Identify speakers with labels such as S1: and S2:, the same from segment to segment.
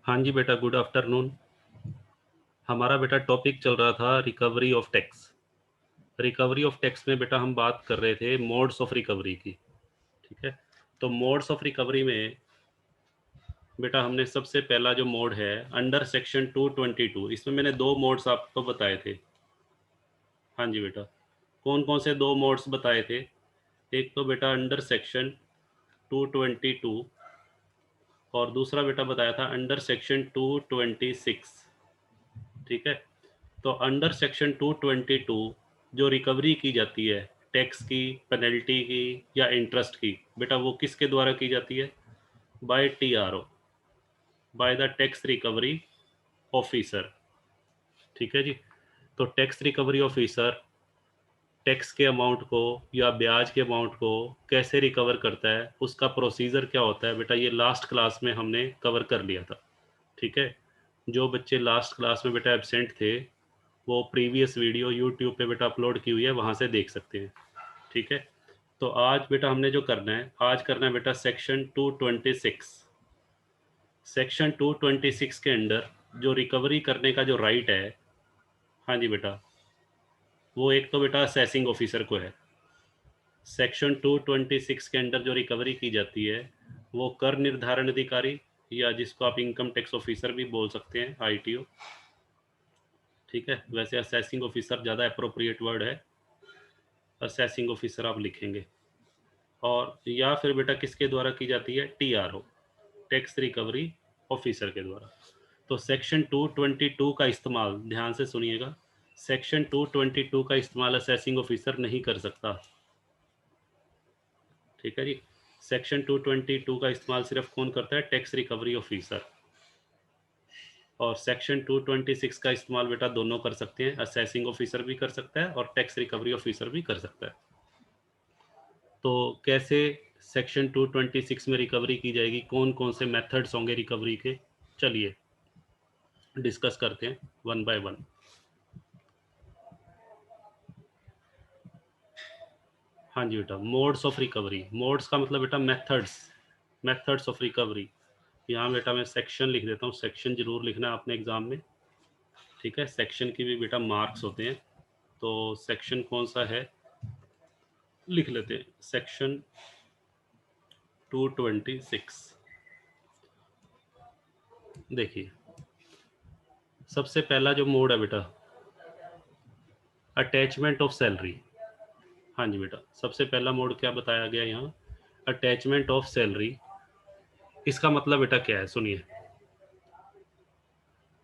S1: हाँ जी बेटा, गुड आफ्टरनून। हमारा बेटा टॉपिक चल रहा था recovery of tax. Recovery of tax में बेटा हम बात कर रहे थे मोड्स ऑफ रिकवरी की। ठीक है, तो मोड्स ऑफ रिकवरी में बेटा हमने सबसे पहला जो मोड है अंडर सेक्शन 222, इसमें मैंने दो मोड्स आपको बताए थे। हाँ जी बेटा, कौन कौन से दो मोड्स बताए थे? एक तो बेटा अंडर सेक्शन 222 और दूसरा बेटा बताया था अंडर सेक्शन 226। ठीक है, तो अंडर सेक्शन 222 जो रिकवरी की जाती है टैक्स की, पेनल्टी की या इंटरेस्ट की, बेटा वो किसके द्वारा की जाती है? By TRO, by the tax recovery officer. ठीक है जी, तो टैक्स रिकवरी ऑफिसर टैक्स के अमाउंट को या ब्याज के अमाउंट को कैसे रिकवर करता है, उसका प्रोसीजर क्या होता है बेटा, ये लास्ट क्लास में हमने कवर कर लिया था। ठीक है, जो बच्चे लास्ट क्लास में बेटा एब्सेंट थे वो प्रीवियस वीडियो यूट्यूब पे बेटा अपलोड की हुई है, वहाँ से देख सकते हैं। ठीक है, तो आज बेटा हमने जो करना है, आज करना है बेटा सेक्शन 226। सेक्शन 226 के अंडर जो रिकवरी करने का जो राइट है, हाँ जी बेटा, वो एक तो बेटा असेसिंग ऑफिसर को है। सेक्शन 226 के अंडर जो रिकवरी की जाती है वो कर निर्धारण अधिकारी, या जिसको आप इनकम टैक्स ऑफिसर भी बोल सकते हैं, आईटीओ। ठीक है, वैसे असेसिंग ऑफिसर ज़्यादा अप्रोप्रिएट वर्ड है, असेसिंग ऑफिसर आप लिखेंगे। और या फिर बेटा किसके द्वारा की जाती है? टीआरओ, टैक्स रिकवरी ऑफिसर के द्वारा। तो सेक्शन 222 का इस्तेमाल, ध्यान से सुनिएगा, सेक्शन 222 का इस्तेमाल असेसिंग ऑफिसर नहीं कर सकता। ठीक है जी, सेक्शन 222 का इस्तेमाल सिर्फ कौन करता है? Tax recovery officer. और सेक्शन 226 का इस्तेमाल बेटा दोनों कर सकते हैं, असेसिंग ऑफिसर भी कर सकता है और टैक्स रिकवरी ऑफिसर भी कर सकता है। तो कैसे सेक्शन 226 में रिकवरी की जाएगी, कौन कौन से मेथड्स होंगे रिकवरी के, चलिए डिस्कस करते हैं वन बाय वन। हाँ जी बेटा, मोड्स ऑफ रिकवरी, मोड्स का मतलब बेटा मेथड्स, मेथड्स ऑफ रिकवरी। यहाँ बेटा मैं सेक्शन लिख देता हूँ, सेक्शन जरूर लिखना है आपने एग्जाम में। ठीक है, सेक्शन की भी बेटा मार्क्स होते हैं, तो सेक्शन कौन सा है लिख लेते हैं, सेक्शन 226। देखिए, सबसे पहला जो मोड है बेटा, अटैचमेंट ऑफ सैलरी। हाँ जी बेटा, सबसे पहला मोड क्या बताया गया यहाँ? Attachment of salary. इसका मतलब बेटा क्या है, सुनिए,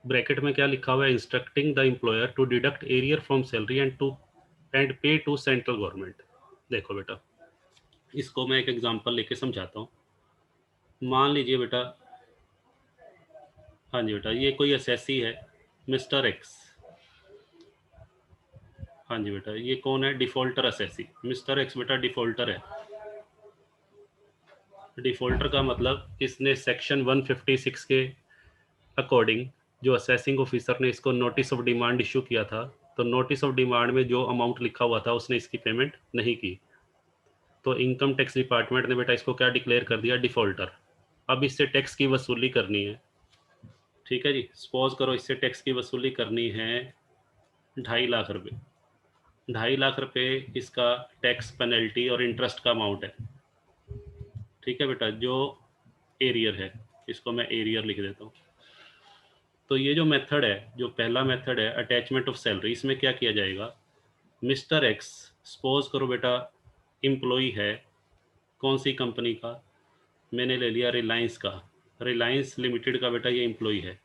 S1: ब्रैकेट में क्या लिखा हुआ है? Instructing the employer to deduct arrear from salary and pay to central government. देखो बेटा, इसको मैं एक एग्जांपल लेके समझाता हूँ। मान लीजिए बेटा, हाँ जी बेटा, ये कोई एसएससी है, मिस्टर एक्स। हाँ जी बेटा, ये कौन है? डिफॉल्टर एसएससी, मिस्टर एक्स बेटा डिफॉल्टर है। डिफॉल्टर का मतलब इसने सेक्शन 156 के अकॉर्डिंग, जो असेसिंग ऑफिसर ने इसको नोटिस ऑफ डिमांड इशू किया था, तो नोटिस ऑफ डिमांड में जो अमाउंट लिखा हुआ था उसने इसकी पेमेंट नहीं की, तो इनकम टैक्स डिपार्टमेंट ने बेटा इसको क्या डिक्लेयर कर दिया? डिफॉल्टर। अब इससे टैक्स की वसूली करनी है। ठीक है जी, सपोज करो इससे टैक्स की वसूली करनी है 2.5 लाख रुपए। 2.5 लाख रुपए इसका टैक्स, पेनल्टी और इंटरेस्ट का अमाउंट है। ठीक है बेटा, जो एरियर है, इसको मैं एरियर लिख देता हूँ। तो ये जो मेथड है, जो पहला मेथड है अटैचमेंट ऑफ सैलरी, इसमें क्या किया जाएगा? मिस्टर एक्स, सपोज करो बेटा एम्प्लॉई है, कौन सी कंपनी का? मैंने ले लिया रिलायंस का, रिलायंस लिमिटेड का बेटा ये एम्प्लॉई है।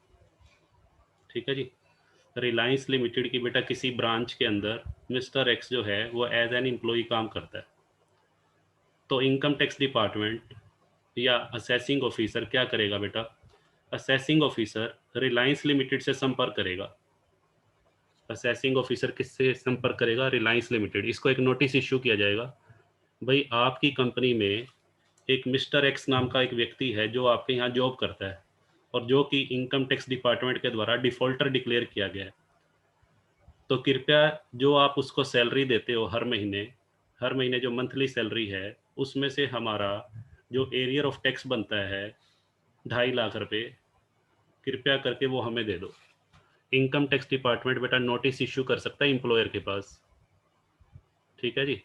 S1: ठीक है जी, रिलायंस लिमिटेड की बेटा किसी ब्रांच के अंदर मिस्टर एक्स जो है वो एज एन एम्प्लॉई काम करता है। तो इनकम टैक्स डिपार्टमेंट या असेसिंग ऑफिसर क्या करेगा बेटा? असेसिंग ऑफिसर रिलायंस लिमिटेड से संपर्क करेगा। असेसिंग ऑफिसर किससे संपर्क करेगा? रिलायंस लिमिटेड। इसको एक नोटिस इश्यू किया जाएगा, भाई आपकी कंपनी में एक मिस्टर एक्स नाम का एक व्यक्ति है जो आपके यहाँ जॉब करता है और जो कि इनकम टैक्स डिपार्टमेंट के द्वारा डिफॉल्टर डिक्लेयर किया गया है, तो कृपया जो आप उसको सैलरी देते हो हर महीने, हर महीने जो मंथली सैलरी है उसमें से हमारा जो एरियर ऑफ टैक्स बनता है 2.5 लाख रुपए, कृपया करके वो हमें दे दो। इनकम टैक्स डिपार्टमेंट बेटा नोटिस इश्यू कर सकता है एम्प्लॉयर के पास, ठीक है जी।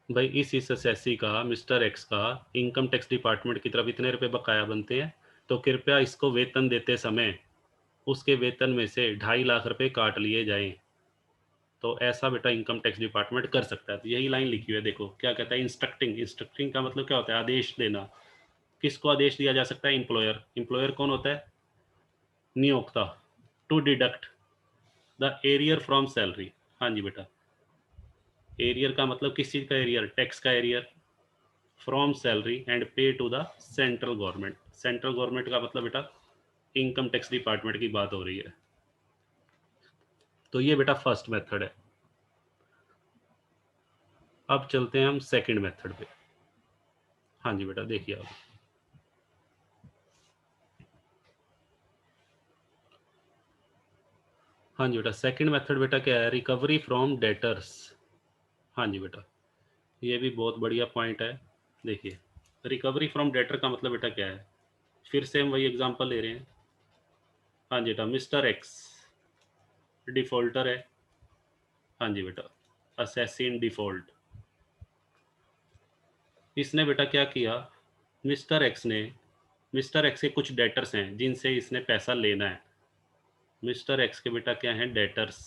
S1: भाई इस असेसी का, मिस्टर एक्स का इनकम टैक्स डिपार्टमेंट की तरफ इतने रुपए बकाया बनते हैं, तो कृपया इसको वेतन देते समय उसके वेतन में से 2.5 लाख रुपए काट लिए जाएं। तो ऐसा बेटा इनकम टैक्स डिपार्टमेंट कर सकता है। तो यही लाइन लिखी हुई है, देखो क्या कहता है, इंस्ट्रक्टिंग। इंस्ट्रक्टिंग का मतलब क्या होता है, आदेश देना। किसको आदेश दिया जा सकता है, एम्प्लॉयर। एम्प्लॉयर कौन होता है, नियोक्ता। To deduct the arrear from salary. हाँ जी बेटा, एरियर का मतलब किस चीज का एरियर, टैक्स का arrear, from salary and pay to the central government. Central government का मतलब बेटा इनकम टैक्स डिपार्टमेंट की बात हो रही है। तो ये बेटा फर्स्ट मेथड है। अब चलते हैं हम सेकंड मेथड पे। हाँ जी बेटा देखिए आप। हाँ जी बेटा, सेकंड मेथड बेटा क्या है, रिकवरी फ्रॉम डेटर्स। हाँ जी बेटा, ये भी बहुत बढ़िया पॉइंट है। देखिए, रिकवरी फ्रॉम डेटर का मतलब बेटा क्या है, फिर से हम वही एग्जांपल ले रहे हैं। हाँ जी बेटा, मिस्टर एक्स डिफॉल्टर है। हाँ जी बेटा, असैसिन डिफॉल्ट। इसने बेटा क्या किया, मिस्टर एक्स के कुछ डेटर्स हैं जिनसे इसने पैसा लेना है। मिस्टर एक्स के बेटा क्या हैं, डेटर्स।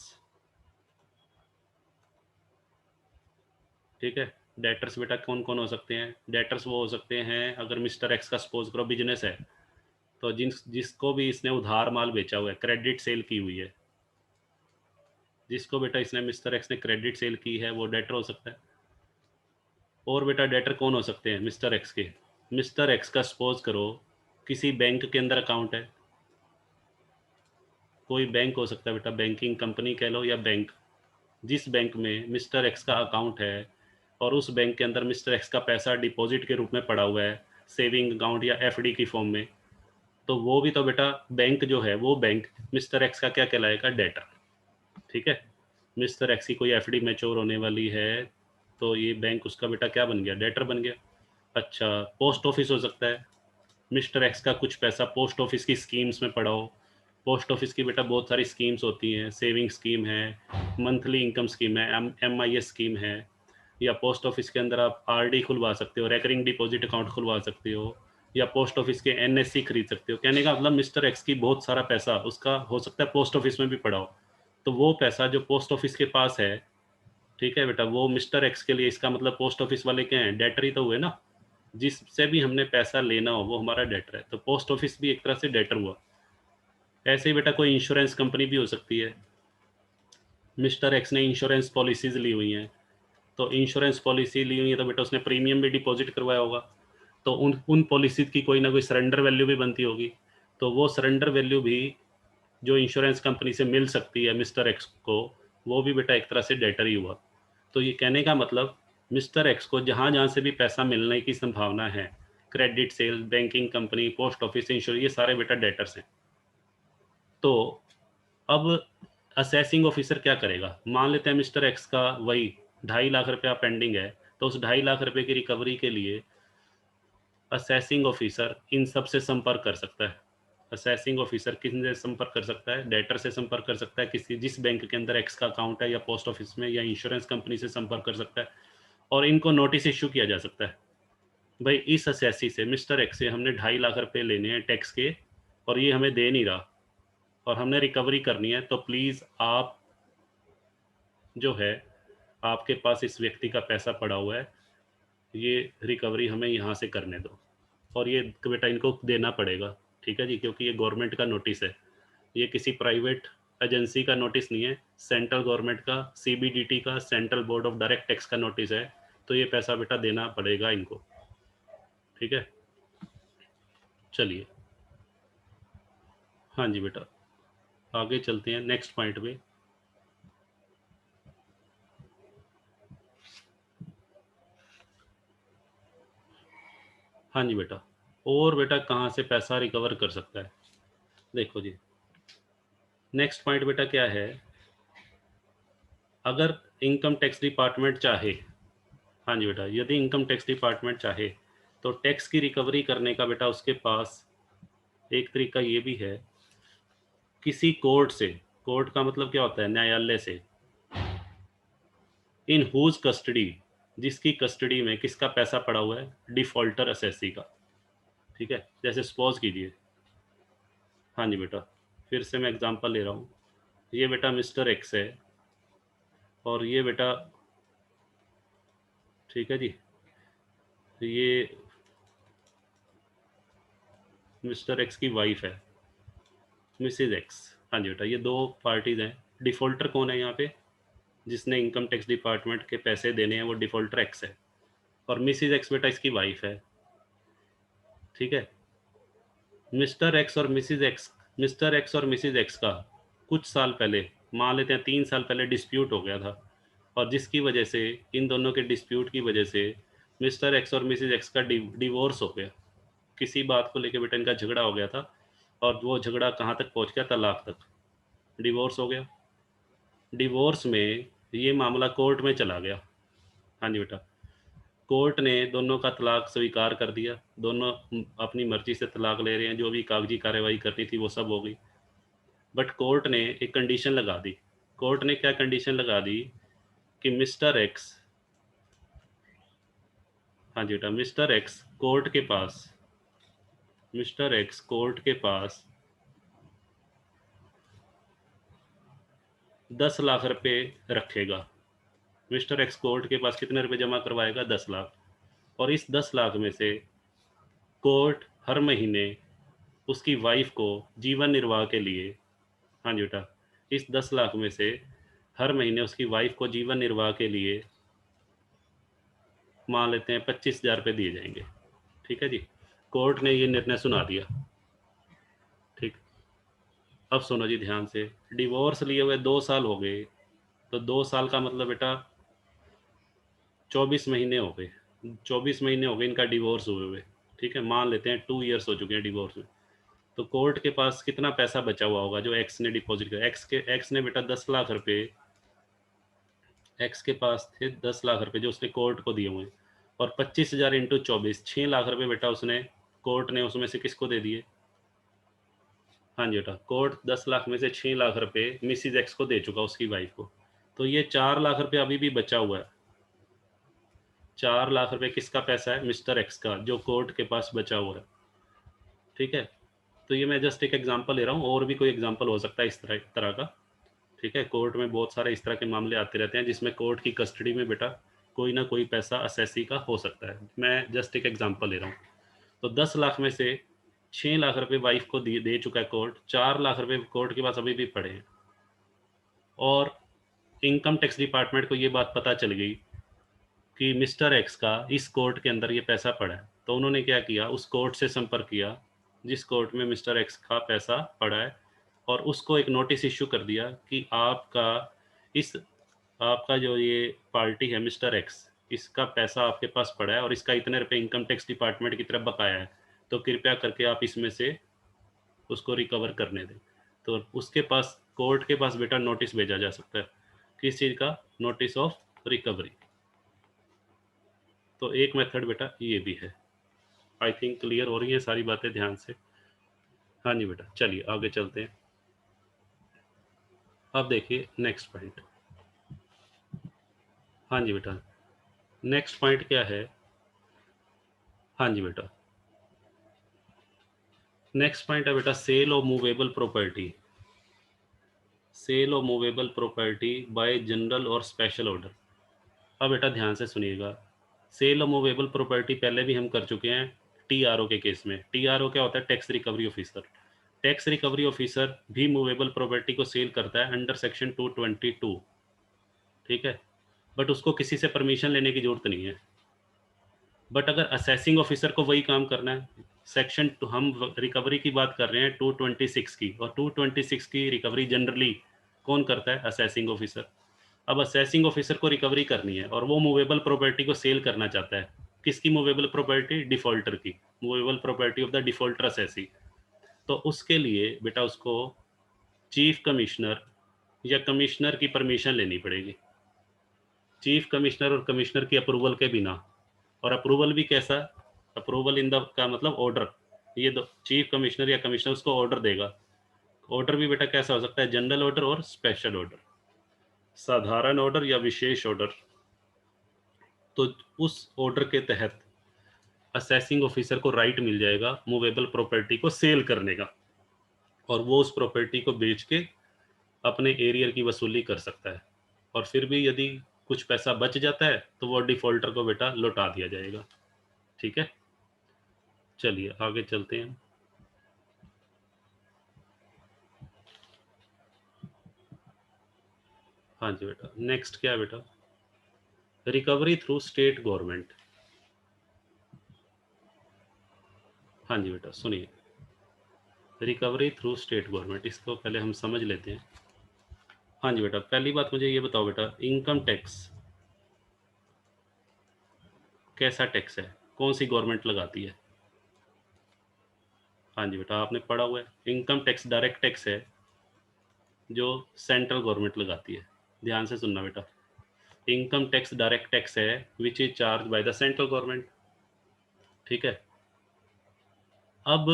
S1: ठीक है, डेटर्स बेटा कौन कौन हो सकते हैं, डेटर्स वो हो सकते हैं, अगर मिस्टर एक्स का सपोज करो बिजनेस है, तो जिसको भी इसने उधार माल बेचा हुआ है, क्रेडिट सेल की हुई है, जिसको बेटा इसने मिस्टर एक्स ने क्रेडिट सेल की है, वो डेटर हो सकता है। और बेटा डेटर कौन हो सकते हैं मिस्टर एक्स के, मिस्टर एक्स का सपोज करो किसी बैंक के अंदर अकाउंट है। कोई बैंक हो सकता है बेटा, बैंकिंग कंपनी कह लो या बैंक। जिस बैंक में मिस्टर एक्स का अकाउंट है और उस बैंक के अंदर मिस्टर एक्स का पैसा डिपॉजिट के रूप में पड़ा हुआ है, सेविंग अकाउंट या एफडी की फॉर्म में, तो वो भी तो बेटा बैंक जो है, वो बैंक मिस्टर एक्स का क्या कहलाएगा, डेटर। ठीक है, मिस्टर एक्स की कोई एफडी मैच्योर होने वाली है, तो ये बैंक उसका बेटा क्या बन गया, डेटर बन गया। अच्छा, पोस्ट ऑफिस हो सकता है, मिस्टर एक्स का कुछ पैसा पोस्ट ऑफिस की स्कीम्स में पड़ा हो। पोस्ट ऑफिस की बेटा बहुत सारी स्कीम्स होती हैं, सेविंग स्कीम है, मंथली इनकम स्कीम है, MIS स्कीम है, या पोस्ट ऑफिस के अंदर आप RD खुलवा सकते हो, रेकरिंग डिपॉजिट अकाउंट खुलवा सकते हो, या पोस्ट ऑफिस के NSC खरीद सकते हो। कहने का मतलब मिस्टर एक्स की बहुत सारा पैसा उसका हो सकता है पोस्ट ऑफिस में भी पड़ा हो, तो वो पैसा जो पोस्ट ऑफिस के पास है, ठीक है बेटा, वो मिस्टर एक्स के लिए, इसका मतलब पोस्ट ऑफिस वाले क्या हैं, डेटर ही तो हुए ना। जिससे भी हमने पैसा लेना हो वो हमारा डेटर है, तो पोस्ट ऑफिस भी एक तरह से डेटर हुआ। ऐसे ही बेटा कोई इंश्योरेंस कंपनी भी हो सकती है, मिस्टर एक्स ने इंश्योरेंस पॉलिसीज ली हुई हैं, तो इंश्योरेंस पॉलिसी ली हुई है तो बेटा उसने प्रीमियम भी डिपॉजिट करवाया होगा, तो उन पॉलिसीज की कोई ना कोई सरेंडर वैल्यू भी बनती होगी, तो वो सरेंडर वैल्यू भी जो इंश्योरेंस कंपनी से मिल सकती है मिस्टर एक्स को, वो भी बेटा एक तरह से डेटर ही हुआ। तो ये कहने का मतलब मिस्टर एक्स को जहाँ जहाँ से भी पैसा मिलने की संभावना है, credit sale, banking company, post office, insurance, ये सारे बेटा डेटर्स हैं। तो अब असेसिंग ऑफिसर क्या करेगा, मान लेते हैं मिस्टर एक्स का वही 2.5 लाख रुपया पेंडिंग है, तो उस 2.5 लाख रुपए की रिकवरी के लिए असेसिंग ऑफिसर इन सब से संपर्क कर सकता है। असेसिंग ऑफिसर किससे संपर्क कर सकता है, डेटर से संपर्क कर सकता है, किसी जिस बैंक के अंदर एक्स का अकाउंट है, या पोस्ट ऑफिस में, या इंश्योरेंस कंपनी से संपर्क कर सकता है, और इनको नोटिस इश्यू किया जा सकता है, भाई इस असेसी से, मिस्टर एक्स से हमने 2.5 लाख रुपए लेने हैं टैक्स के, और ये हमें दे नहीं रहा, और हमने रिकवरी करनी है, तो प्लीज़ आप जो है, आपके पास इस व्यक्ति का पैसा पड़ा हुआ है, ये रिकवरी हमें यहाँ से करने दो, और ये बेटा इनको देना पड़ेगा। ठीक है जी, क्योंकि ये गवर्नमेंट का नोटिस है, ये किसी प्राइवेट एजेंसी का नोटिस नहीं है, सेंट्रल गवर्नमेंट का, CBDT का, central board of direct tax का नोटिस है, तो ये पैसा बेटा देना पड़ेगा इनको। ठीक है, चलिए। हाँ जी बेटा, आगे चलते हैं नेक्स्ट पॉइंट पे। हाँ जी बेटा, और बेटा कहाँ से पैसा रिकवर कर सकता है, देखो जी, नेक्स्ट पॉइंट बेटा क्या है, अगर इनकम टैक्स डिपार्टमेंट चाहे, हाँ जी बेटा, यदि इनकम टैक्स डिपार्टमेंट चाहे तो टैक्स की रिकवरी करने का बेटा उसके पास एक तरीका ये भी है, किसी कोर्ट से, कोर्ट का मतलब क्या होता है, न्यायालय से, इन हुज कस्टडी, जिसकी कस्टडी में किसका पैसा पड़ा हुआ है, डिफॉल्टर असेसी का। ठीक है, जैसे सपोज कीजिए, हाँ जी बेटा, फिर से मैं एग्जांपल ले रहा हूँ, ये बेटा मिस्टर एक्स है, और ये बेटा, ठीक है जी, ये मिस्टर एक्स की वाइफ है, मिसेज एक्स। हाँ जी बेटा, ये दो पार्टीज हैं। डिफॉल्टर कौन है यहाँ पे, जिसने इनकम टैक्स डिपार्टमेंट के पैसे देने हैं, वो डिफॉल्टर एक्स है, और मिसेज एक्स बेटा इसकी वाइफ है। ठीक है, मिस्टर एक्स और मिसेज एक्स, मिस्टर एक्स और मिसेज एक्स का कुछ साल पहले, मान लेते हैं 3 साल पहले डिस्प्यूट हो गया था, और जिसकी वजह से, इन दोनों के डिस्प्यूट की वजह से मिस्टर एक्स और मिसेज एक्स का डिवोर्स हो गया। किसी बात को लेकर बेटा इनका झगड़ा हो गया था, और वो झगड़ा कहाँ तक पहुँच गया, तलाक तक, डिवोर्स हो गया। डिवोर्स में ये मामला कोर्ट में चला गया। हाँ जी बेटा, कोर्ट ने दोनों का तलाक स्वीकार कर दिया, दोनों अपनी मर्जी से तलाक ले रहे हैं, जो भी कागजी कार्रवाई करनी थी वो सब हो गई। बट कोर्ट ने एक कंडीशन लगा दी। कोर्ट ने क्या कंडीशन लगा दी, कि मिस्टर एक्स, हाँ जी बेटा, मिस्टर एक्स कोर्ट के पास, मिस्टर एक्स कोर्ट के पास 10 लाख रुपए रखेगा। मिस्टर एक्स कोर्ट के पास कितने रुपए जमा करवाएगा, 10 लाख। और इस 10 लाख में से कोर्ट हर महीने उसकी वाइफ को जीवन निर्वाह के लिए, हाँ जी बेटा, इस 10 लाख में से हर महीने उसकी वाइफ को जीवन निर्वाह के लिए मान लेते हैं 25,000 रुपये दिए जाएंगे। ठीक है जी, कोर्ट ने ये निर्णय सुना दिया। ठीक, अब सुनो जी ध्यान से, डिवोर्स लिए हुए 2 साल हो गए, तो 2 साल का मतलब बेटा 24 महीने हो गए, 24 महीने हो गए इनका डिवोर्स हुए हुए। ठीक है, मान लेते हैं 2 ईयर्स हो चुके हैं डिवोर्स में। तो कोर्ट के पास कितना पैसा बचा हुआ होगा जो एक्स ने डिपॉजिट किया, एक्स ने बेटा 10 लाख रुपए, एक्स के पास थे 10 लाख रुपए जो उसने कोर्ट को दिए हुए हैं, और 25,000 इंटू 24, 6 लाख रुपए बेटा उसने, कोर्ट ने उसमें से किसको दे दिए, हाँ जी बेटा, कोर्ट 10 लाख में से 6 लाख रुपए मिसिज एक्स को दे चुका, उसकी वाइफ को। तो ये 4 लाख रुपए अभी भी बचा हुआ है। 4 लाख रुपए किसका पैसा है, मिस्टर एक्स का, जो कोर्ट के पास बचा हुआ है। ठीक है, तो ये मैं जस्ट एक एग्जांपल ले रहा हूँ, और भी कोई एग्जांपल हो सकता है इस तरह का। ठीक है, कोर्ट में बहुत सारे इस तरह के मामले आते रहते हैं, जिसमें कोर्ट की कस्टडी में बेटा कोई ना कोई पैसा असेसी का हो सकता है। मैं जस्ट एक एग्जांपल ले रहा हूँ। तो 10 लाख में से 6 लाख रुपए वाइफ को दे चुका है कोर्ट, 4 लाख रुपए कोर्ट के पास अभी भी पड़े हैं, और इनकम टैक्स डिपार्टमेंट को ये बात पता चल गई कि मिस्टर एक्स का इस कोर्ट के अंदर ये पैसा पड़ा है। तो उन्होंने क्या किया, उस कोर्ट से संपर्क किया जिस कोर्ट में मिस्टर एक्स का पैसा पड़ा है, और उसको एक नोटिस इश्यू कर दिया कि आपका इस, आपका जो ये पार्टी है मिस्टर एक्स, इसका पैसा आपके पास पड़ा है, और इसका इतने रुपए इनकम टैक्स डिपार्टमेंट की तरफ बकाया है, तो कृपया करके आप इसमें से उसको रिकवर करने दें। तो उसके पास, कोर्ट के पास बेटा नोटिस भेजा जा सकता है, किस चीज़ का, नोटिस ऑफ रिकवरी। तो एक मेथड बेटा ये भी है। आई थिंक क्लियर हो रही है सारी बातें ध्यान से। हाँ जी बेटा, चलिए आगे चलते हैं। अब देखिए नेक्स्ट पॉइंट। हाँ जी बेटा, नेक्स्ट पॉइंट क्या है, हाँ जी बेटा, नेक्स्ट पॉइंट है बेटा sale of movable property, sale of movable property by general और स्पेशल ऑर्डर। अब बेटा ध्यान से सुनिएगा, सेल ऑफ मूवेबल प्रॉपर्टी पहले भी हम कर चुके हैं टीआरओ के केस में। टीआरओ क्या होता है, tax recovery officer. Tax recovery officer भी मूवेबल प्रॉपर्टी को सेल करता है अंडर सेक्शन 222। ठीक है, बट उसको किसी से परमिशन लेने की जरूरत नहीं है। बट अगर असेसिंग ऑफिसर को वही काम करना है, सेक्शन हम रिकवरी की बात कर रहे हैं 226 की, और 226 की रिकवरी जनरली कौन करता है, असेसिंग ऑफिसर। अब असेसिंग ऑफिसर को रिकवरी करनी है, और वो मूवेबल प्रॉपर्टी को सेल करना चाहता है। किसकी मूवेबल प्रॉपर्टी, डिफॉल्टर की, movable property of the defaulter assessee. तो उसके लिए बेटा उसको चीफ कमिश्नर या कमिश्नर की परमिशन लेनी पड़ेगी, चीफ कमिश्नर और कमिश्नर की अप्रूवल के बिना। और अप्रूवल भी कैसा, अप्रूवल इन द का मतलब ऑर्डर, ये दो, चीफ कमिश्नर या कमिश्नर उसको ऑर्डर देगा। ऑर्डर भी बेटा कैसा हो सकता है, जनरल ऑर्डर और स्पेशल ऑर्डर, साधारण ऑर्डर या विशेष ऑर्डर। तो उस ऑर्डर के तहत असेसिंग ऑफिसर को राइट मिल जाएगा मूवेबल प्रॉपर्टी को सेल करने का, और वो उस प्रॉपर्टी को बेच के अपने एरियर की वसूली कर सकता है। और फिर भी यदि कुछ पैसा बच जाता है तो वो डिफॉल्टर को बेटा लौटा दिया जाएगा। ठीक है, चलिए आगे चलते हैं। हाँ जी बेटा, नेक्स्ट क्या है बेटा, रिकवरी थ्रू स्टेट गवर्नमेंट। हाँ जी बेटा सुनिए, रिकवरी थ्रू स्टेट गवर्नमेंट, इसको पहले हम समझ लेते हैं। हाँ जी बेटा, पहली बात मुझे ये बताओ बेटा, इनकम टैक्स कैसा टैक्स है, कौन सी गवर्नमेंट लगाती है? हाँ जी बेटा, आपने पढ़ा हुआ है, इनकम टैक्स डायरेक्ट टैक्स है जो सेंट्रल गवर्नमेंट लगाती है। ध्यान से सुनना बेटा, इनकम टैक्स डायरेक्ट टैक्स है which is charge by the central government. ठीक है, अब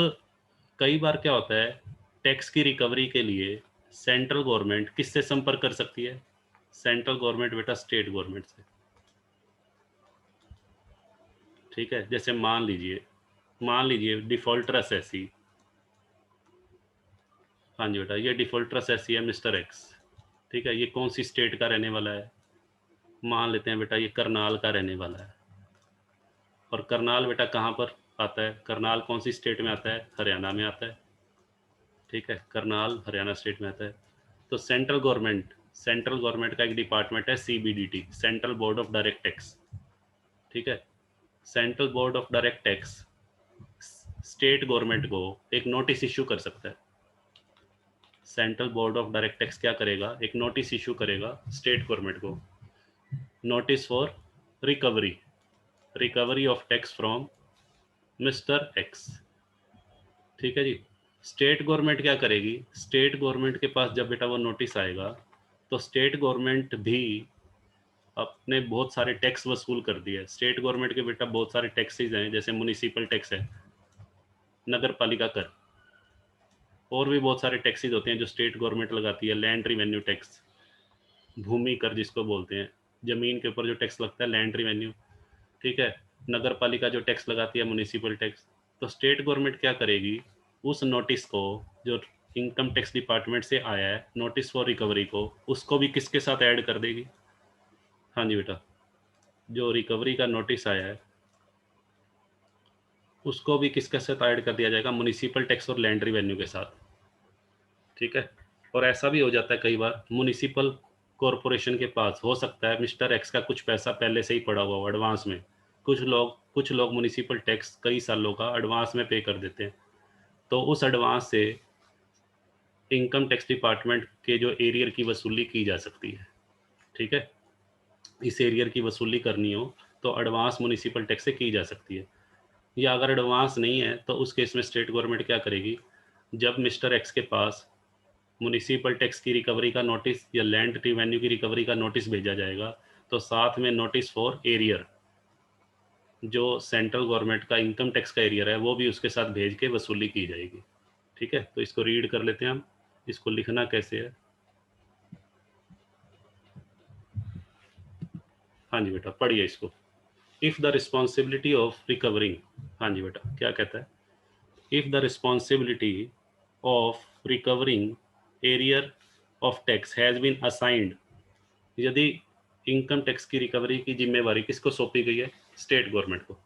S1: कई बार क्या होता है, टैक्स की रिकवरी के लिए सेंट्रल गवर्नमेंट किससे संपर्क कर सकती है? सेंट्रल गवर्नमेंट बेटा स्टेट गवर्नमेंट से। ठीक है, जैसे मान लीजिए डिफॉल्टर असेसी। हाँ जी बेटा, ये डिफॉल्टर असेसी है मिस्टर एक्स। ठीक है, ये कौन सी स्टेट का रहने वाला है? मान लेते हैं बेटा ये करनाल का रहने वाला है। और करनाल बेटा कहाँ पर आता है? करनाल कौन सी स्टेट में आता है? हरियाणा में आता है। ठीक है, करनाल हरियाणा स्टेट में आता है। तो सेंट्रल गवर्नमेंट का एक डिपार्टमेंट है CBDT, central board of direct tax. ठीक है, central board of direct tax state government को एक नोटिस इशू कर सकता है। Central board of direct tax क्या करेगा, एक नोटिस इशू करेगा स्टेट गवर्नमेंट को, notice for recovery, recovery of tax from mister x. ठीक है जी, स्टेट गवर्नमेंट क्या करेगी, स्टेट गवर्नमेंट के पास जब बेटा वो नोटिस आएगा तो स्टेट गवर्नमेंट भी अपने बहुत सारे टैक्स वसूल कर दिए। स्टेट गवर्नमेंट के बेटा बहुत सारे टैक्सेस हैं, जैसे म्युनिसिपल टैक्स है, नगर पालिका कर, और भी बहुत सारे टैक्सेस होते हैं जो स्टेट गवर्नमेंट लगाती है। लैंड रिवेन्यू टैक्स, भूमि कर जिसको बोलते हैं, जमीन के ऊपर जो टैक्स लगता है लैंड रिवेन्यू। ठीक है, नगर पालिका जो टैक्स लगाती है म्युनिसिपल टैक्स। तो स्टेट गवर्नमेंट क्या करेगी, उस नोटिस को जो इनकम टैक्स डिपार्टमेंट से आया है, नोटिस फॉर रिकवरी को, उसको भी किसके साथ ऐड कर देगी? हाँ जी बेटा, जो रिकवरी का नोटिस आया है उसको भी किसके साथ ऐड कर दिया जाएगा? म्युनिसिपल टैक्स और लैंड रिवेन्यू के साथ। ठीक है, और ऐसा भी हो जाता है कई बार म्युनिसिपल कॉरपोरेशन के पास हो सकता है मिस्टर एक्स का कुछ पैसा पहले से ही पड़ा हुआ हो एडवांस में। कुछ लोग म्युनिसिपल टैक्स कई सालों का एडवांस में पे कर देते हैं, तो उस एडवांस से इनकम टैक्स डिपार्टमेंट के जो एरियर की वसूली की जा सकती है। ठीक है, इस एरियर की वसूली करनी हो तो एडवांस म्युनिसिपल टैक्स से की जा सकती है। या अगर एडवांस नहीं है तो उस केस में स्टेट गवर्नमेंट क्या करेगी, जब मिस्टर एक्स के पास म्युनिसिपल टैक्स की रिकवरी का नोटिस या लैंड रिवेन्यू की रिकवरी का नोटिस भेजा जाएगा, तो साथ में नोटिस फॉर एरियर, जो सेंट्रल गवर्नमेंट का इनकम टैक्स का एरियर है, वो भी उसके साथ भेज के वसूली की जाएगी। ठीक है, तो इसको रीड कर लेते हैं हम, इसको लिखना कैसे है। हाँ जी बेटा पढ़िए इसको, if the responsibility of recovering. हाँ जी बेटा क्या कहता है, if the responsibility of recovering arrear of tax has been assigned, यदि इनकम टैक्स की रिकवरी की जिम्मेवारी किसको सौंपी गई है? स्टेट गवर्नमेंट को।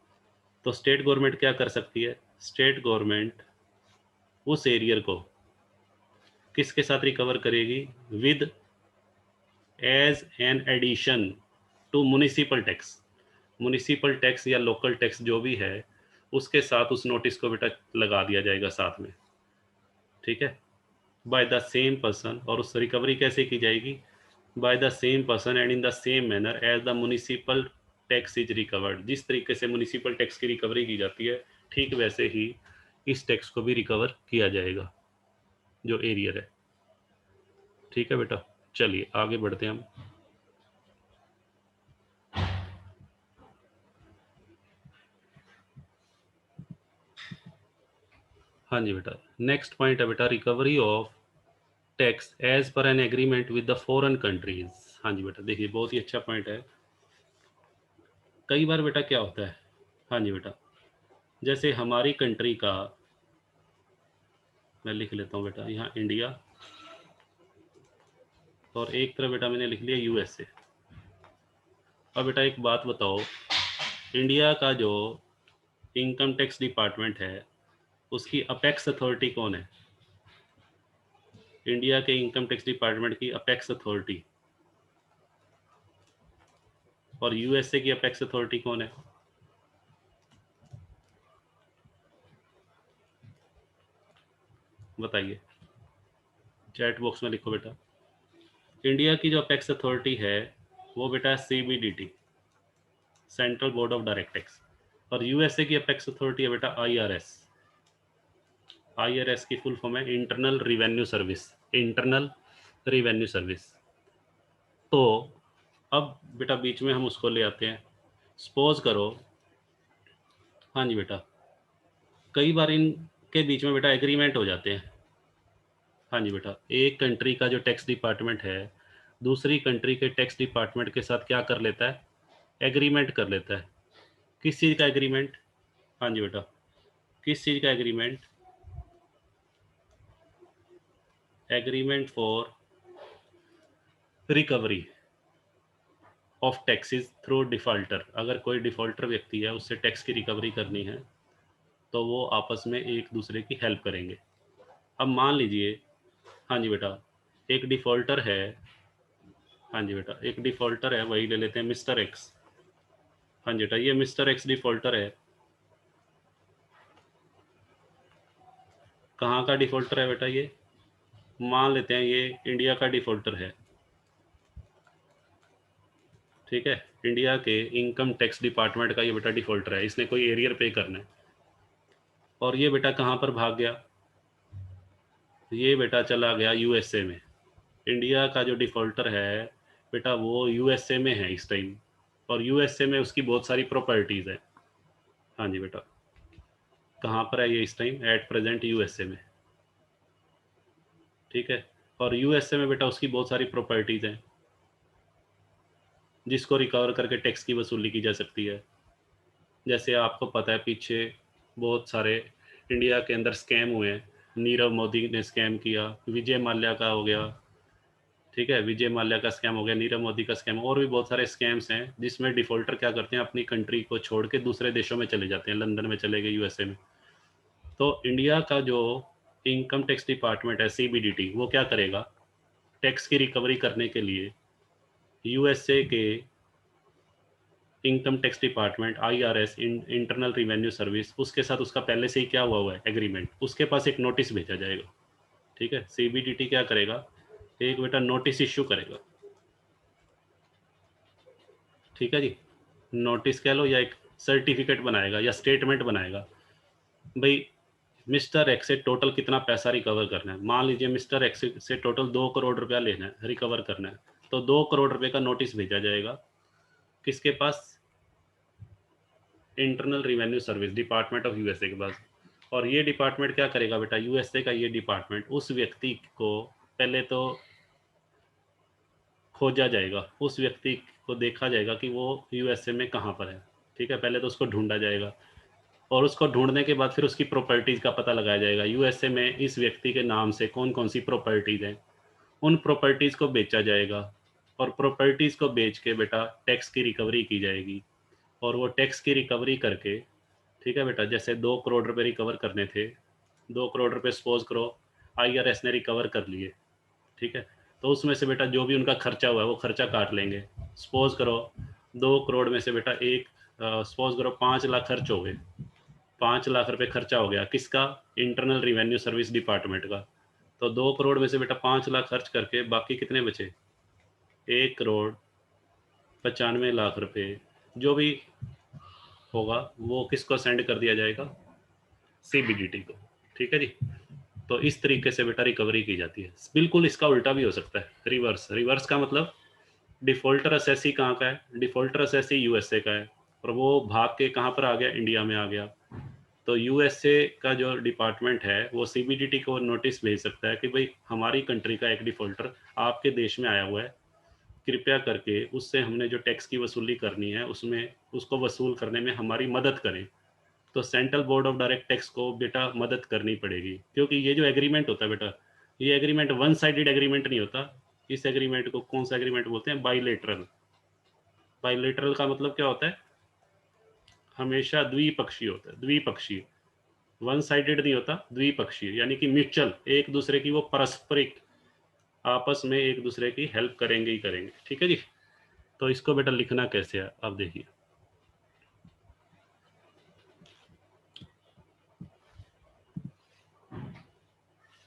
S1: तो स्टेट गवर्नमेंट क्या कर सकती है, स्टेट गवर्नमेंट उस एरियर को किसके साथ रिकवर करेगी? With as an addition to municipal tax, municipal tax या लोकल टैक्स जो भी है उसके साथ उस नोटिस को बेटा लगा दिया जाएगा साथ में। ठीक है, बाय द सेम पर्सन, और उस रिकवरी कैसे की जाएगी? By the same person and in the same manner as the municipal tax is recovered. जिस तरीके से म्युनिसिपल टैक्स की रिकवरी की जाती है, ठीक वैसे ही इस टैक्स को भी रिकवर किया जाएगा जो एरियर है। ठीक है बेटा, चलिए आगे बढ़ते हैं हम। हाँ जी बेटा, नेक्स्ट पॉइंट है बेटा recovery of tax as per an agreement with the foreign countries. हाँ जी बेटा, देखिए बहुत ही अच्छा पॉइंट है। कई बार बेटा क्या होता है, हाँ जी बेटा, जैसे हमारी कंट्री का, मैं लिख लेता हूँ बेटा यहाँ इंडिया, और एक तरफ बेटा मैंने लिख लिया यूएसए। अब बेटा एक बात बताओ, इंडिया का जो इनकम टैक्स डिपार्टमेंट है उसकी अपेक्स अथॉरिटी कौन है? इंडिया के इनकम टैक्स डिपार्टमेंट की अपेक्स अथॉरिटी, और यूएसए की अपेक्स अथॉरिटी कौन है? बताइए, चैट बॉक्स में लिखो बेटा। इंडिया की जो अपेक्स अथॉरिटी है वो बेटा CBDT, central board of direct tax, और यूएसए की अपेक्स अथॉरिटी है बेटा आईआरएस। आईआरएस की फुल फॉर्म है internal revenue service, internal revenue service. तो अब बेटा बीच में हम उसको ले आते हैं, सपोज करो, हाँ जी बेटा, कई बार इनके बीच में बेटा एग्रीमेंट हो जाते हैं। हाँ जी बेटा, एक कंट्री का जो टैक्स डिपार्टमेंट है दूसरी कंट्री के टैक्स डिपार्टमेंट के साथ क्या कर लेता है? एग्रीमेंट कर लेता है। किस चीज़ का एग्रीमेंट? हाँ जी बेटा, किस चीज़ का agreement? Agreement for recovery of taxes through defaulter. अगर कोई डिफॉल्टर व्यक्ति है उससे टैक्स की रिकवरी करनी है तो वो आपस में एक दूसरे की हेल्प करेंगे। अब मान लीजिए, हाँ जी बेटा, एक डिफॉल्टर है, हाँ जी बेटा, एक डिफॉल्टर है, वही ले लेते हैं मिस्टर एक्स। हाँ जी बेटा, ये मिस्टर एक्स डिफॉल्टर है। कहाँ का डिफॉल्टर है बेटा? ये मान लेते हैं ये इंडिया का डिफॉल्टर है, ठीक है, इंडिया के इनकम टैक्स डिपार्टमेंट का ये बेटा डिफॉल्टर है, इसने कोई एरियर पे करना है। और ये बेटा कहाँ पर भाग गया? ये बेटा चला गया यूएसए में। इंडिया का जो डिफॉल्टर है बेटा वो यूएसए में है इस टाइम, और यूएसए में उसकी बहुत सारी प्रॉपर्टीज़ है। हाँ जी बेटा, कहाँ पर है ये इस टाइम? एट प्रेजेंट यूएसए में, ठीक है। और यूएसए में बेटा उसकी बहुत सारी प्रॉपर्टीज़ हैं जिसको रिकवर करके टैक्स की वसूली की जा सकती है। जैसे आपको पता है पीछे बहुत सारे इंडिया के अंदर स्कैम हुए हैं, नीरव मोदी ने स्कैम किया, विजय माल्या का हो गया, ठीक है, विजय माल्या का स्कैम हो गया, नीरव मोदी का स्कैम, और भी बहुत सारे स्कैम्स हैं जिसमें डिफॉल्टर क्या करते हैं, अपनी कंट्री को छोड़ के दूसरे देशों में चले जाते हैं, लंदन में चले गए, यूएसए में। तो इंडिया का जो इनकम टैक्स डिपार्टमेंट है सीबीडीटी, वो क्या करेगा? टैक्स की रिकवरी करने के लिए यूएसए के income tax department IRS, internal revenue service, उसके साथ उसका पहले से ही क्या हुआ है एग्रीमेंट, उसके पास एक नोटिस भेजा जाएगा, ठीक है। सीबीडीटी क्या करेगा? एक बेटा नोटिस इश्यू करेगा, ठीक है जी, नोटिस कह लो या एक सर्टिफिकेट बनाएगा या स्टेटमेंट बनाएगा, भाई मिस्टर एक्स से टोटल कितना पैसा रिकवर करना है। मान लीजिए मिस्टर एक्स से टोटल 2 करोड़ रुपया लेना है, रिकवर करना है, तो 2 करोड़ रुपए का नोटिस भेजा जाएगा किसके पास? Internal revenue service department of USA के पास। और ये डिपार्टमेंट क्या करेगा बेटा? यूएसए का ये डिपार्टमेंट उस व्यक्ति को पहले तो खोजा जाएगा, उस व्यक्ति को देखा जाएगा कि वो यूएसए में कहाँ पर है, ठीक है, पहले तो उसको ढूंढा जाएगा, और उसको ढूंढने के बाद फिर उसकी प्रॉपर्टीज़ का पता लगाया जाएगा, यूएसए में इस व्यक्ति के नाम से कौन कौन सी प्रॉपर्टीज़ हैं, उन प्रॉपर्टीज़ को बेचा जाएगा, और प्रॉपर्टीज़ को बेच के बेटा टैक्स की रिकवरी की जाएगी। और वो टैक्स की रिकवरी करके, ठीक है बेटा, जैसे 2 करोड़ रुपए रिकवर करने थे, 2 करोड़ रुपए सपोज करो आईआरएस ने रिकवर कर लिए, ठीक है, तो उसमें से बेटा जो भी उनका खर्चा हुआ है वो खर्चा काट लेंगे। सपोज करो 2 करोड़ में से बेटा एक, सपोज करो 5 लाख खर्च हो गए, 5 लाख रुपए खर्चा हो गया किसका? इंटरनल रिवेन्यू सर्विस डिपार्टमेंट का। तो 2 करोड़ में से बेटा 5 लाख खर्च करके बाकी कितने बचे? 1 करोड़ 95 लाख रुपए जो भी होगा वो किसको सेंड कर दिया जाएगा? सीबीडीटी को, ठीक है जी। तो इस तरीके से बेटा रिकवरी की जाती है। बिल्कुल इसका उल्टा भी हो सकता है, रिवर्स। रिवर्स का मतलब डिफॉल्टर असेसी कहाँ का है? डिफॉल्टर असेसी यूएसए का है, और वो भाग के कहाँ पर आ गया? इंडिया में आ गया। तो यूएसए का जो डिपार्टमेंट है वो सीबीडीटी को नोटिस भेज सकता है कि भाई हमारी कंट्री का एक डिफॉल्टर आपके देश में आया हुआ है, कृपया करके उससे हमने जो टैक्स की वसूली करनी है उसमें उसको वसूल करने में हमारी मदद करें। तो central board of direct tax को बेटा मदद करनी पड़ेगी, क्योंकि ये जो एग्रीमेंट होता है बेटा, ये एग्रीमेंट वन साइडेड एग्रीमेंट नहीं होता। इस एग्रीमेंट को कौन सा एग्रीमेंट बोलते हैं? बाइलेटरल। बाइलेटरल का मतलब क्या होता है? हमेशा द्विपक्षीय होता है, द्विपक्षीय, वन साइडेड नहीं होता, द्विपक्षीय, यानी कि म्यूचुअल, एक दूसरे की वो पारस्परिक आपस में एक दूसरे की हेल्प करेंगे ही करेंगे। ठीक है जी। तो इसको बेटा लिखना कैसे है आप देखिए।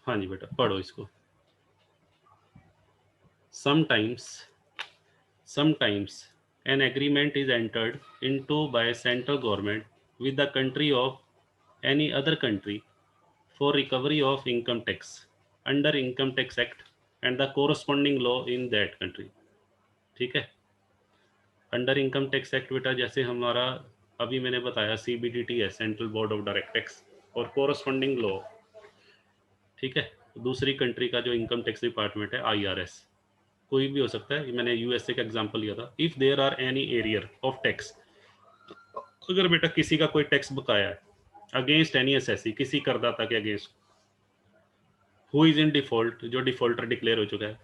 S1: हाँ जी बेटा पढ़ो इसको। Sometimes an agreement is entered into by central government with the country of any other country for recovery of income tax under income tax act and the corresponding law in that country। ठीक है। Under income tax act बेटा जैसे हमारा अभी मैंने बताया CBDT है, central board of direct tax, और कोरस्पॉन्डिंग लॉ। ठीक है। दूसरी कंट्री का जो इनकम टैक्स डिपार्टमेंट है आईआरएस, कोई भी हो सकता है, मैंने यूएसए का एग्जांपल लिया था। If there are any arrear of tax, अगर बेटा किसी का कोई टैक्स बकाया है अगेंस्ट एनी एसएससी, किसी करदाता के against, who is in default, जो डिफॉल्टर डिक्लेयर हो चुका है,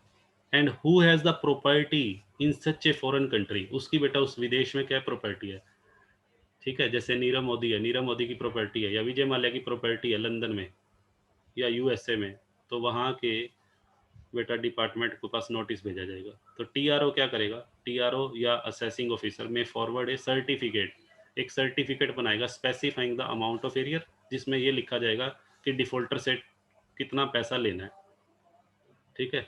S1: and who has the property in such a foreign country, उसकी बेटा उस विदेश में क्या प्रॉपर्टी है। ठीक है। जैसे नीरव मोदी है, नीरव मोदी की प्रॉपर्टी है, या विजय माल्या की प्रॉपर्टी है लंदन में या यूएसए में, तो वहाँ के बेटा डिपार्टमेंट के पास नोटिस भेजा जाएगा। तो टीआरओ क्या करेगा? टीआरओ या असेसिंग ऑफिसर में फॉरवर्ड ए सर्टिफिकेट, एक सर्टिफिकेट बनाएगा specifying the amount of arrear, जिसमें ये लिखा जाएगा कि डिफॉल्टर से कितना पैसा लेना है। ठीक है।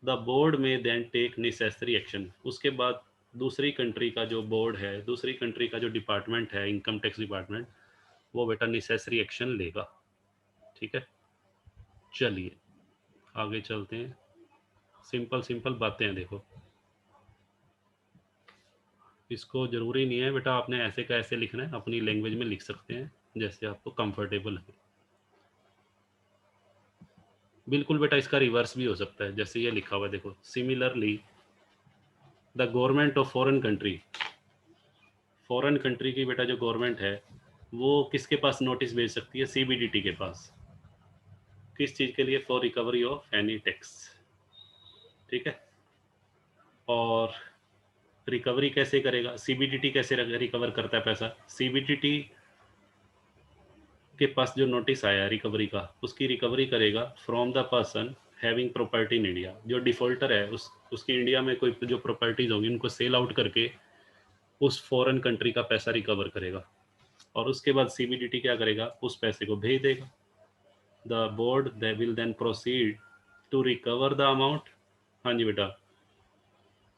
S1: द बोर्ड में देन टेक नेसेसरी एक्शन, उसके बाद दूसरी कंट्री का जो बोर्ड है, दूसरी कंट्री का जो डिपार्टमेंट है इनकम टैक्स डिपार्टमेंट, वो बेटा नेसेसरी एक्शन लेगा। ठीक है। चलिए आगे चलते हैं। सिंपल सिंपल बातें हैं देखो, इसको ज़रूरी नहीं है बेटा आपने ऐसे का ऐसे लिखना है, अपनी लैंग्वेज में लिख सकते हैं जैसे आपको कंफर्टेबल है। बिल्कुल बेटा इसका रिवर्स भी हो सकता है, जैसे ये लिखा हुआ है देखो, similarly the government of foreign country, foreign country की बेटा जो गवर्नमेंट है वो किसके पास नोटिस भेज सकती है? सीबीडीटी के पास। किस चीज़ के लिए? For recovery of any tax. ठीक है। और रिकवरी कैसे करेगा? सीबीडीटी कैसे रिकवर करता है पैसा? सीबीडीटी के पास जो नोटिस आया रिकवरी का, उसकी रिकवरी करेगा from the person having property in India. जो डिफॉल्टर है उसकी इंडिया में कोई जो प्रॉपर्टीज होंगी उनको सेल आउट करके उस फॉरेन कंट्री का पैसा रिकवर करेगा, और उसके बाद सीबीडीटी क्या करेगा? उस पैसे को भेज देगा। The board they will then proceed to recover the amount. हाँ जी बेटा,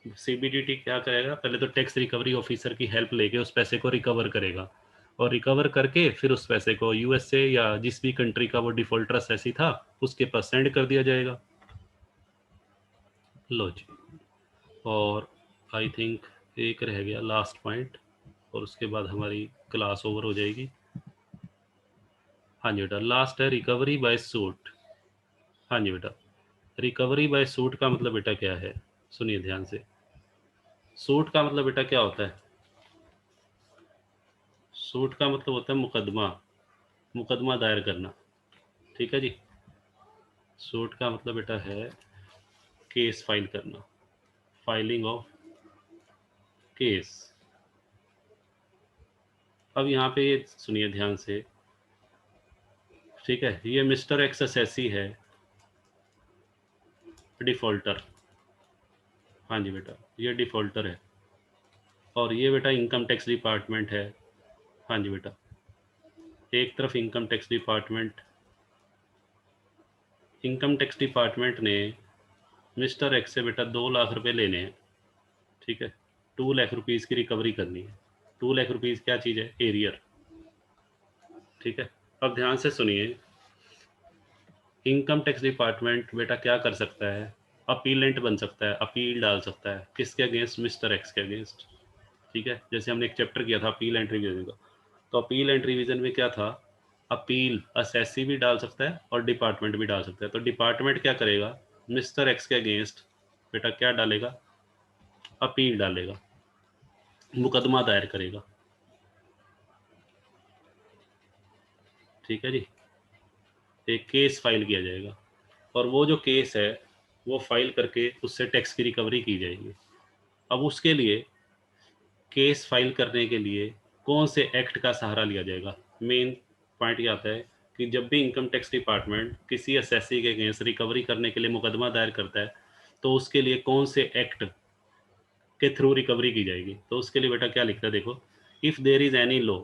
S1: सीबीडीटी क्या करेगा? पहले तो टैक्स रिकवरी ऑफिसर की हेल्प लेके उस पैसे को रिकवर करेगा, और रिकवर करके फिर उस पैसे को यूएसए या जिस भी कंट्री का वो डिफॉल्टर ऐसी था उसके पास सेंड कर दिया जाएगा। लो जी। और आई थिंक एक रह गया लास्ट पॉइंट, और उसके बाद हमारी क्लास ओवर हो जाएगी। हाँ जी बेटा लास्ट है रिकवरी बाय सूट। हाँ जी बेटा, रिकवरी बाय सूट का मतलब बेटा क्या है? सुनिए ध्यान से। सूट का मतलब बेटा क्या होता है? सूट का मतलब होता है मुकदमा, मुकदमा दायर करना। ठीक है जी। सूट का मतलब बेटा है केस फाइल करना, फाइलिंग ऑफ केस। अब यहाँ पे ये सुनिए ध्यान से। ठीक है। ये मिस्टर एक्स एसएससी है डिफॉल्टर। हाँ जी बेटा ये डिफॉल्टर है, और ये बेटा इनकम टैक्स डिपार्टमेंट है। हाँ जी बेटा, एक तरफ income tax department, income tax department ने मिस्टर एक्स से बेटा 2 लाख रुपए लेने हैं। ठीक है। 2 लाख रुपीज़ की रिकवरी करनी है। 2 लाख रुपीज़ क्या चीज़ है? एरियर। ठीक है। अब ध्यान से सुनिए, इनकम टैक्स डिपार्टमेंट बेटा क्या कर सकता है? अपीलेंट बन सकता है, अपील डाल सकता है। किसके अगेंस्ट? मिस्टर एक्स के अगेंस्ट। ठीक है। जैसे हमने एक चैप्टर किया था अपील एंड रिवीजन का, तो अपील एंड रिवीजन में क्या था अपील असेसी भी डाल सकता है और डिपार्टमेंट भी डाल सकता है। तो डिपार्टमेंट क्या करेगा, मिस्टर एक्स के अगेंस्ट बेटा क्या डालेगा, अपील डालेगा, मुकदमा दायर करेगा। ठीक है जी, एक केस फाइल किया जाएगा और वो जो केस है वो फाइल करके उससे टैक्स की रिकवरी की जाएगी। अब उसके लिए केस फाइल करने के लिए कौन से एक्ट का सहारा लिया जाएगा, मेन पॉइंट ये आता है कि जब भी इनकम टैक्स डिपार्टमेंट किसी असेसी के अगेंस्ट रिकवरी करने के लिए मुकदमा दायर करता है तो उसके लिए कौन से एक्ट के थ्रू रिकवरी की जाएगी। तो उसके लिए बेटा क्या लिखता है देखो, if there is any law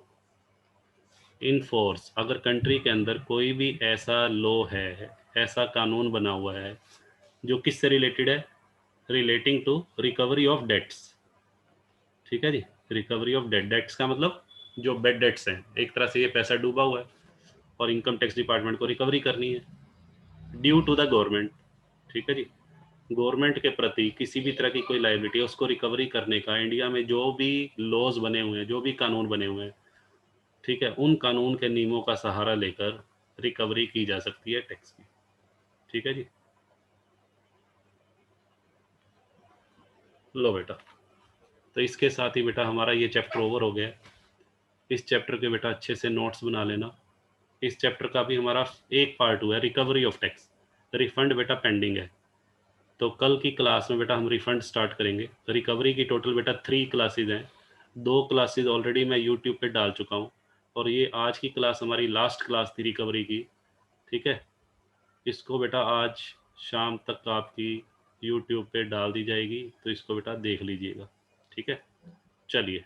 S1: in force, अगर कंट्री के अंदर कोई भी ऐसा लॉ है, ऐसा कानून बना हुआ है जो किससे रिलेटेड है, relating to recovery of debts. ठीक है जी, रिकवरी ऑफ डेट, डेट्स का मतलब जो बेड डेट्स हैं, एक तरह से ये पैसा डूबा हुआ है और इनकम टैक्स डिपार्टमेंट को रिकवरी करनी है ड्यू टू द गवर्नमेंट। ठीक है जी, गवर्नमेंट के प्रति किसी भी तरह की कोई लाइबिलिटी है उसको रिकवरी करने का इंडिया में जो भी लॉज बने हुए हैं, जो भी कानून बने हुए हैं, ठीक है, उन कानून के नियमों का सहारा लेकर रिकवरी की जा सकती है टैक्स की। ठीक है जी, लो बेटा, तो इसके साथ ही बेटा हमारा ये चैप्टर ओवर हो गया। इस चैप्टर के बेटा अच्छे से नोट्स बना लेना। इस चैप्टर का भी हमारा एक पार्ट हुआ है रिकवरी ऑफ टैक्स, रिफंड बेटा पेंडिंग है। तो कल की क्लास में बेटा हम रिफंड स्टार्ट करेंगे। रिकवरी की टोटल बेटा 3 क्लासेज हैं, 2 क्लासेज ऑलरेडी मैं यूट्यूब पे डाल चुका हूँ और ये आज की क्लास हमारी लास्ट क्लास थी रिकवरी की। ठीक है, इसको बेटा आज शाम तक आपकी यूट्यूब पे डाल दी जाएगी, तो इसको बेटा देख लीजिएगा। ठीक है, चलिए।